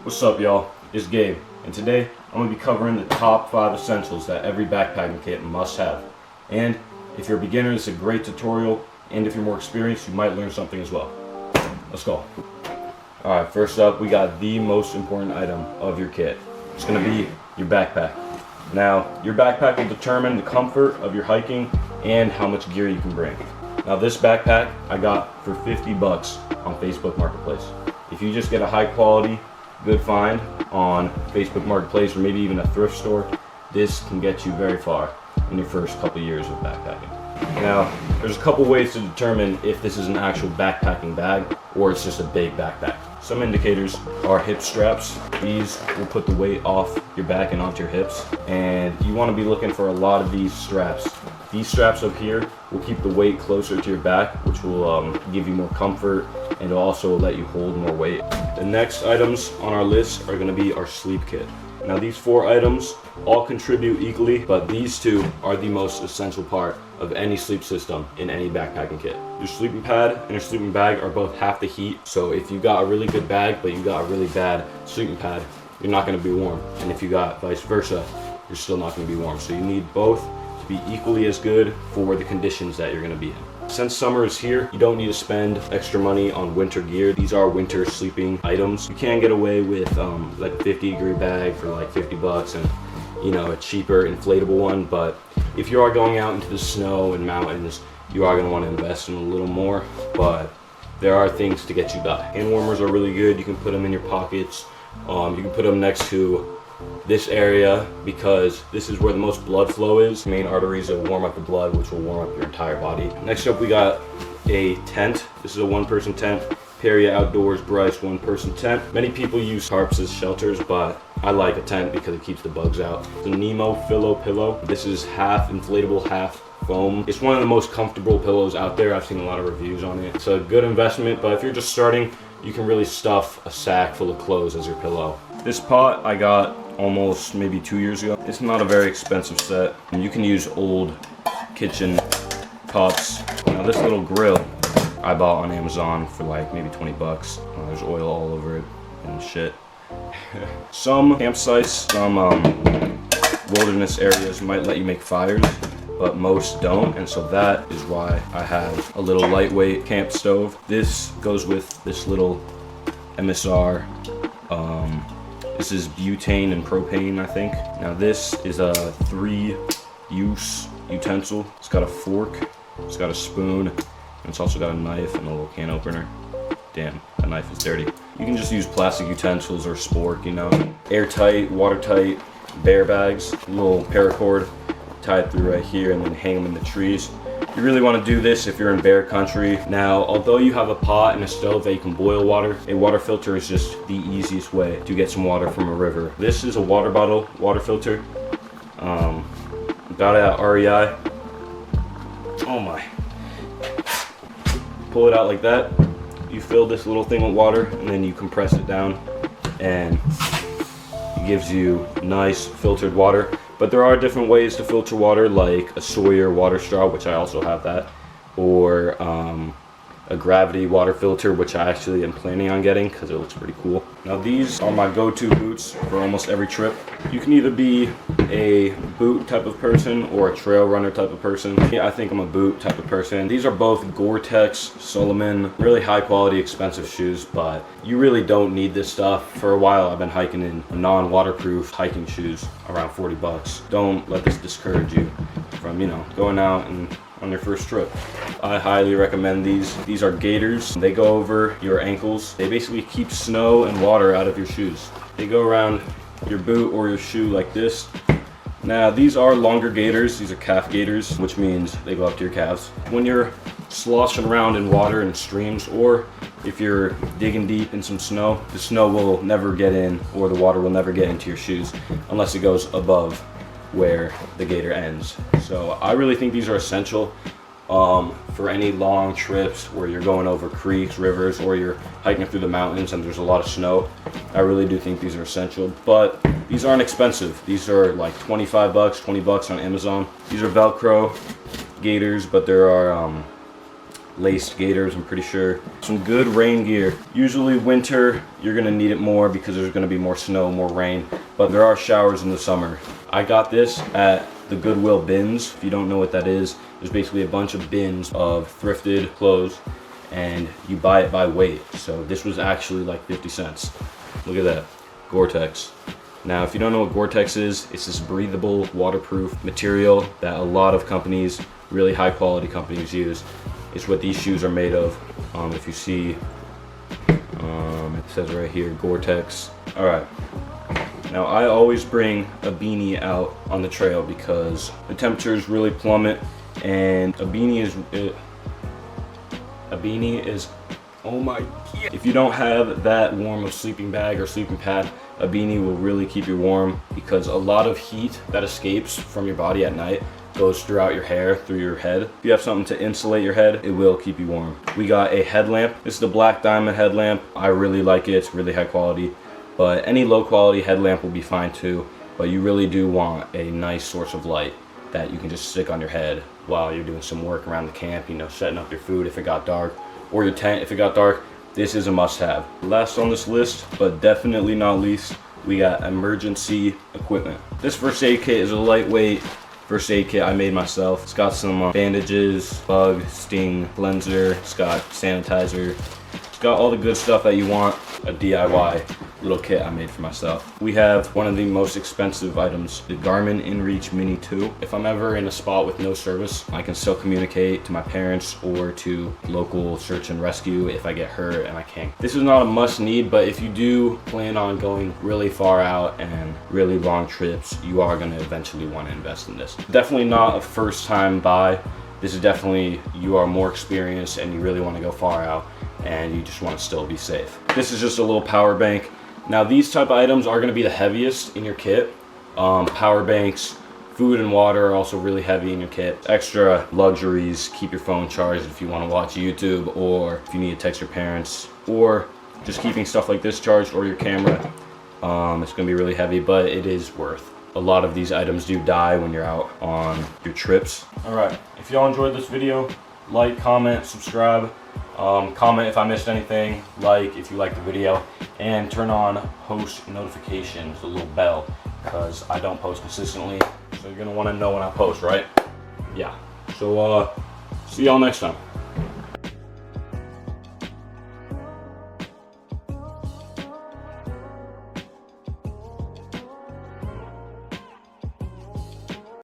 What's up, y'all? It's Gabe, and today I'm going to be covering the top 5 essentials that every backpacking kit must have. And if you're a beginner, it's a great tutorial, and if you're more experienced, you might learn something as well. Let's go. Alright, first up, we got the most important item of your kit. It's going to be your backpack. Now, your backpack will determine the comfort of your hiking and how much gear you can bring. Now, this backpack I got for 50 bucks on Facebook Marketplace. If you just get a high quality, good find on Facebook Marketplace or maybe even a thrift store, this can get you very far in your first couple years of backpacking. Now, there's a couple ways to determine if this is an actual backpacking bag or it's just a big backpack. Some indicators are hip straps. These will put the weight off your back and onto your hips, and you want to be looking for a lot of these straps. These straps up here will keep the weight closer to your back, which will give you more comfort and it'll also let you hold more weight. The next items on our list are going to be our sleep kit. Now, these 4 items all contribute equally, but these 2 are the most essential part of any sleep system in any backpacking kit. Your sleeping pad and your sleeping bag are both half the heat, so if you got a really good bag but you got a really bad sleeping pad, you're not going to be warm, and if you got vice versa, you're still not going to be warm. So you need both to be equally as good for the conditions that you're going to be in. Since summer is here, you don't need to spend extra money on winter gear. These are winter sleeping items. You can get away with like a 50-degree bag for like 50 bucks and, you know, a cheaper inflatable one, but if you are going out into the snow and mountains, you are going to want to invest in a little more, but there are things to get you by. Hand warmers are really good. You can put them in your pockets. You can put them next to this area because this is where the most blood flow is. The main arteries will warm up the blood, which will warm up your entire body. Next up, we got a tent. This is a 1-person tent. Peria Outdoors Bryce 1-person tent. Many people use tarps as shelters, but I like a tent because it keeps the bugs out. The Nemo Philo pillow. This is half inflatable, half foam. It's one of the most comfortable pillows out there. I've seen a lot of reviews on it. It's a good investment, but if you're just starting, you can really stuff a sack full of clothes as your pillow. This pot I got almost maybe 2 years ago. It's not a very expensive set. You can use old kitchen pots. Now, this little grill I bought on Amazon for like maybe 20 bucks. There's oil all over it and shit. Some campsites, some wilderness areas might let you make fires, but most don't, and so that is why I have a little lightweight camp stove. This goes with this little MSR. This is butane and propane, I think. Now, this is a 3-use utensil. It's got a fork, it's got a spoon, and it's also got a knife and a little can opener. Damn, that knife is dirty. You can just use plastic utensils or spork, you know. Airtight, watertight bear bags, a little paracord, tie it through right here and then hang them in the trees. You really want to do this if you're in bear country. Now, although you have a pot and a stove that you can boil water, a water filter is just the easiest way to get some water from a river. This is a water bottle water filter. Got it at REI. Oh my. Pull it out like that. You fill this little thing with water and then you compress it down and it gives you nice filtered water. But there are different ways to filter water, like a Sawyer water straw, which I also have that, or a gravity water filter, which I actually am planning on getting because it looks pretty cool. Now, these are my go-to boots for almost every trip. You can either be a boot type of person or a trail runner type of person. Yeah, I think I'm a boot type of person. These are both Gore-Tex, Salomon, really high quality, expensive shoes, but you really don't need this stuff. For a while, I've been hiking in non-waterproof hiking shoes around 40 bucks. Don't let this discourage you from, you know, going out and on your first trip. I highly recommend these. These are gaiters. They go over your ankles. They basically keep snow and water out of your shoes. They go around your boot or your shoe like this. Now, these are longer gaiters. These are calf gaiters, which means they go up to your calves. When you're sloshing around in water and streams, or if you're digging deep in some snow, the snow will never get in, or the water will never get into your shoes unless it goes above where the gaiter ends. So I really think these are essential for any long trips where you're going over creeks, rivers, or you're hiking through the mountains and there's a lot of snow. I really do think these are essential, but these aren't expensive. These are like 25 bucks, 20 bucks on Amazon. These are Velcro gaiters, but there are laced gaiters, I'm pretty sure. Some good rain gear. Usually winter, you're gonna need it more because there's gonna be more snow, more rain, but there are showers in the summer. I got this at the Goodwill bins. If you don't know what that is, there's basically a bunch of bins of thrifted clothes and you buy it by weight. So this was actually like 50 cents. Look at that, Gore-Tex. Now, if you don't know what Gore-Tex is, it's this breathable, waterproof material that a lot of companies, really high quality companies use. It's what these shoes are made of. If you see, it says right here, Gore-Tex. All right. Now, I always bring a beanie out on the trail because the temperatures really plummet, and a beanie is, oh my God. If you don't have that warm of sleeping bag or sleeping pad, a beanie will really keep you warm because a lot of heat that escapes from your body at night goes throughout your hair, through your head. If you have something to insulate your head, it will keep you warm. We got a headlamp. This is the Black Diamond headlamp. I really like it. It's really high quality, but any low quality headlamp will be fine too. But you really do want a nice source of light that you can just stick on your head while you're doing some work around the camp, you know, setting up your food if it got dark, or your tent if it got dark. This is a must-have. Last on this list, but definitely not least, we got emergency equipment. This first aid kit is a lightweight first aid kit I made myself. It's got some bandages, bug, sting, cleanser, it's got sanitizer. It's got all the good stuff that you want. A DIY little kit I made for myself. We have one of the most expensive items, the Garmin InReach Mini 2. If I'm ever in a spot with no service, I can still communicate to my parents or to local search and rescue if I get hurt and I can't. This is not a must need, but if you do plan on going really far out and really long trips, you are gonna eventually want to invest in this. Definitely not a first time buy. This is definitely, you are more experienced and you really want to go far out and you just want to still be safe. This is just a little power bank. Now these type of items are going to be the heaviest in your kit. Power banks, food and water are also really heavy in your kit. Extra luxuries, keep your phone charged if you want to watch YouTube, or if you need to text your parents, or just keeping stuff like this charged, or your camera. It's going to be really heavy, but it is worth. A lot of these items do die when you're out on your trips. All right, if y'all enjoyed this video, like, comment, subscribe. Comment if I missed anything, like if you liked the video, and turn on post notifications, the little bell, because I don't post consistently, so you're gonna want to know when I post, right? Yeah, so see y'all next time.